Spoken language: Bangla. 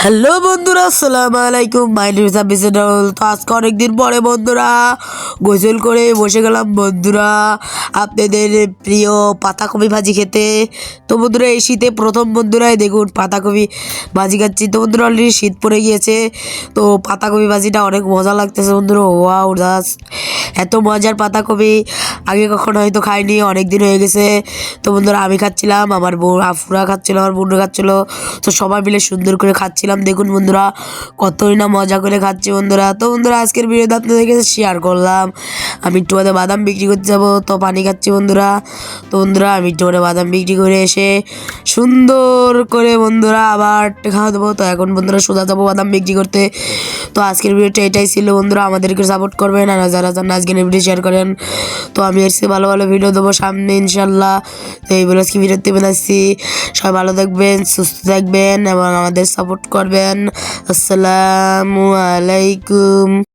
হ্যালো বন্ধুরা, আসসালামু আলাইকুম। My name is Abisadul. তো আজকে অনেকদিন পরে বন্ধুরা গোসল করে বসে গেলাম বন্ধুরা আপনাদের প্রিয় পাতাকপি ভাজি খেতে। তো বন্ধুরা এই শীতে প্রথম বন্ধুরাই দেখুন পাতাকপি ভাজি খাচ্ছি। তো বন্ধুরা অলরেডি শীত পড়ে গিয়েছে, তো পাতাকপি ভাজিটা অনেক মজা লাগতেছে বন্ধুরা। ওয়াও, জাস্ট এত মজার পাতাকপি আগে কখনো হয়তো খাইনি, অনেক দিন হয়ে গেছে। তো বন্ধুরা আমি খাচ্ছিলাম, আমার আফুরা খাচ্ছিল, আমার বোনরা খাচ্ছিল, তো সবাই মিলে সুন্দর করে খাচ্ছিলাম। দেখুন বন্ধুরা কতই না মজা করে খাচ্ছি বন্ধুরা। তো বন্ধুরা আজকের ভিডিওতে আপনাদের কাছে শেয়ার করলাম আমি একটু বাদে বাদাম বিক্রি করতে যাবো, তো পানি খাচ্ছি বন্ধুরা। তো বন্ধুরা আমি একটু করে বাদাম বিক্রি করে এসে সুন্দর করে বন্ধুরা আবার খাওয়া দেবো। তো এখন বন্ধুরা সোজা যাবো বাদাম বিক্রি করতে। তো আজকের ভিডিওটা এটাই ছিল বন্ধুরা, আমাদেরকে সাপোর্ট করবেন আর যারা যারা আজকের ভিডিও শেয়ার করেন। তো আমি এর চেয়ে ভালো ভালো ভিডিও দেবো সামনে ইনশাল্লাহ। তো এই বলে আজকে ভিডিওতে বানাচ্ছি। সবাই ভালো থাকবেন, সুস্থ থাকবেন এবং আমাদের সাপোর্ট করবেন। আসসালামু আলাইকুম।